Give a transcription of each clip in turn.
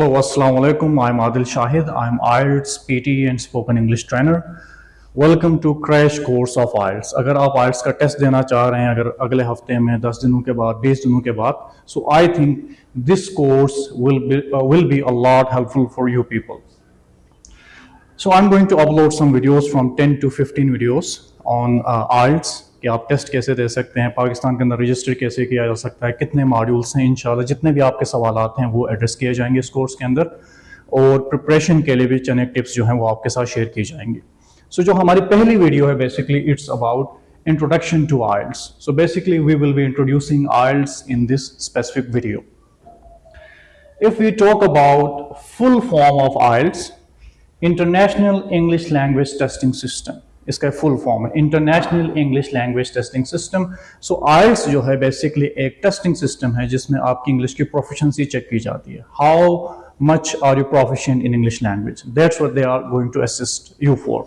Hello, Assalamu alaikum. I'm Adil Shahid. I'm IELTS, PT and Spoken English trainer. Welcome to Crash Course of IELTS. अगर आप IELTS का test देना चाह रहे हैं अगर अगले हफ्ते में 10 दिनों के बाद 20 दिनों के बाद, so I think this course will be a lot helpful for you people. So I'm going to upload some videos from 10 to 15 videos on IELTS कि आप टेस्ट कैसे दे सकते हैं, पाकिस्तान के अंदर रजिस्टर कैसे किया जा सकता है, कितने मॉड्यूल्स हैं। इंशाल्लाह जितने भी आपके सवालात हैं वो एड्रेस किए जाएंगे इस कोर्स के अंदर, और प्रिपरेशन के लिए भी चंद एक टिप्स जो हैं वो आपके साथ शेयर की जाएंगी। सो जो हमारी पहली वीडियो है basically it's about introduction to IELTS. So basically we will be introducing IELTS in this specific video. If we talk about full form of IELTS, international English language testing system, इसका full form है international English language testing system. So IELTS जो है basically एक testing system है जिसमें आपकी English की proficiency check की जाती है. How much are you proficient in English language, that's what they are going to assist you for.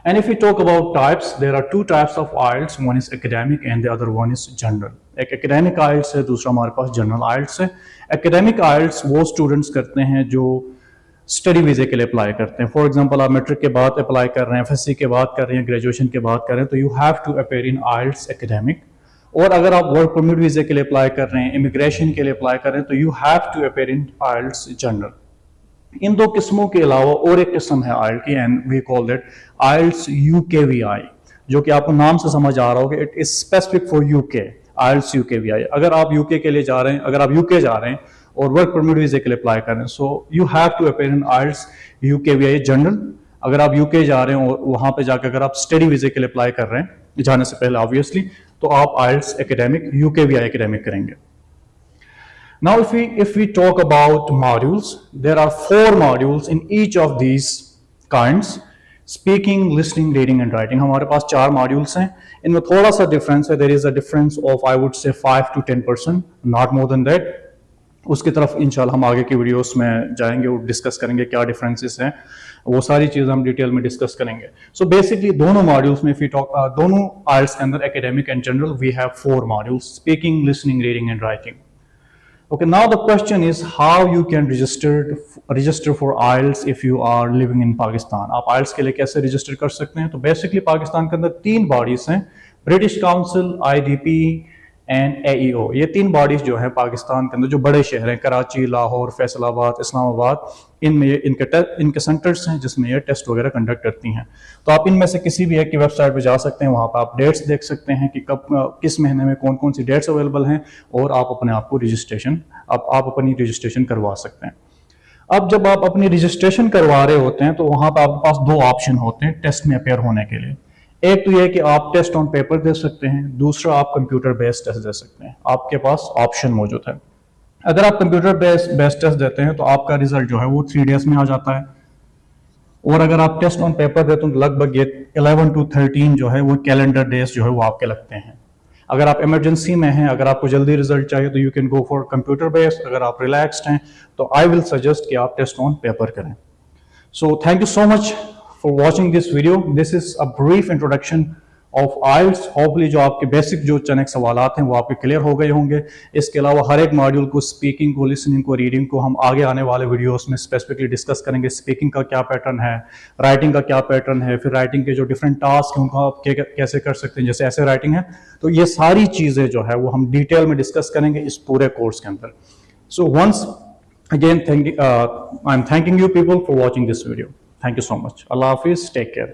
And if we talk about types, there are two types of IELTS. One is academic and the other one is general. एक academic IELTS है, दूसरा हमारे पास general IELTS है. Academic IELTS वो students करते हैं जो study वीजे के लिए अप्लाई करते हैं. फॉर एग्जांपल आप मैट्रिक के बाद अप्लाई कर रहे हैं, FSC के बाद कर रहे हैं, ग्रेजुएशन के बाद कर रहे हैं, तो you have to appear in IELTS academic. और अगर आप वर्क परमिट वीजे के लिए अप्लाई कर रहे हैं, इमिग्रेशन के लिए अप्लाई कर रहे हैं, तो you have to appear in IELTS general. इन दो किस्मों के अलावा और एक किस्म है IELTS की, and we call that IELTS UKVI, जो कि आपको नाम से समझ आ रहा होगा, it is specific for UK. IELTS UKVI, अगर आप UK के लिए जा रहे हैं, अगर आप UK जा रहे हैं और वर्क परमिट वीजे के लिए अप्लाई कर रहे हैं, so you have to appear in IELTS UKVI general. अगर आप UK जा रहे हैं और वहां पे जाकर अगर आप स्टडी वीजे के लिए अप्लाई कर रहे हैं जाने से पहले ऑब्वियसली, तो आप IELTS academic UKVI academic करेंगे. Now if we talk about modules, there are 4 modules in each of these kinds: speaking, listening, reading and writing. हमारे पास 4 modules हैं. इनमें थोड़ा सा डिफरेंस है. There is a difference of I would say 5 to 10%, not more than that. उसकी तरफ इंशाल्लाह हम आगे की वीडियोस में जाएंगे और डिस्कस करेंगे क्या डिफरेंसेस हैं, वो सारी चीज़ें हम डिटेल में डिस्कस करेंगे. सो बेसिकली दोनों मॉड्यूल्स में दोनों IELTS के अंदर academic and general we have 4 modules: speaking, listening, reading and writing. Okay, now the question is how you can register for IELTS if you are living in Pakistan. आप IELTS के लिए कैसे register कर सकते हैं? तो बेसिकली पाकिस्तान के अंदर 3 बॉडीज हैं: British council, IDP and AEO. ये 3 बॉडीज जो हैं पाकिस्तान के अंदर, जो बड़े शहर हैं कराची, लाहौर, फैसलाबाद, इस्लामाबाद, इनमें इनके सेंटर्स हैं जिसमें ये टेस्ट वगैरह कंडक्ट करती हैं. तो आप इनमें से किसी भी एक की वेबसाइट पे जा सकते हैं, वहाँ पर आप डेट्स देख सकते हैं कि कब किस महीने में कौन कौन सी डेट्स अवेलेबल हैं, और आप अपने आप को आप अपनी रजिस्ट्रेशन करवा सकते हैं. अब जब आप अपनी रजिस्ट्रेशन करवा रहे होते हैं तो वहाँ पर आपके पास 2 ऑप्शन होते हैं टेस्ट में अपेयर होने के लिए. एक तो ये कि आप टेस्ट ऑन पेपर दे सकते हैं, दूसरा आप कंप्यूटर बेस्ड टेस्ट दे सकते हैं. आपके पास ऑप्शन मौजूद है. अगर आप कंप्यूटर बेस्ड टेस्ट देते हैं तो आपका रिजल्ट जो है वो 3 डेज में आ जाता है, और अगर आप टेस्ट ऑन पेपर देते हैं तो लगभग ये 11 to 13 जो है वो कैलेंडर डेज जो है वो आपके लगते हैं. अगर आप इमरजेंसी में हैं, अगर आपको जल्दी रिजल्ट चाहिए तो you can go for computer based. अगर आप रिलैक्स्ड हैं तो आई विल सजेस्ट कि आप टेस्ट ऑन पेपर करें. So thank you so much for watching this video. This is a brief introduction of IELTS. Hopefully जो आपके बेसिक जो चंद सवालात हैं वो आपके क्लियर हो गए होंगे. इसके अलावा हर एक मॉड्यूल को, स्पीकिंग को, लिसनिंग को, रीडिंग को हम आगे आने वाले वीडियोस में स्पेसिफिकली डिस्कस करेंगे. स्पीकिंग का क्या पैटर्न है, राइटिंग का क्या पैटर्न है, फिर राइटिंग के जो डिफरेंट टास्क हैं उनको आप कैसे कर सकते हैं, जैसे ऐसे राइटिंग है. तो ये सारी चीज़ें जो है वो हम डिटेल में डिस्कस करेंगे इस पूरे कोर्स के अंदर. So once again I am thanking you people for watching this video. Thank you so much. Allah Hafiz. Take care.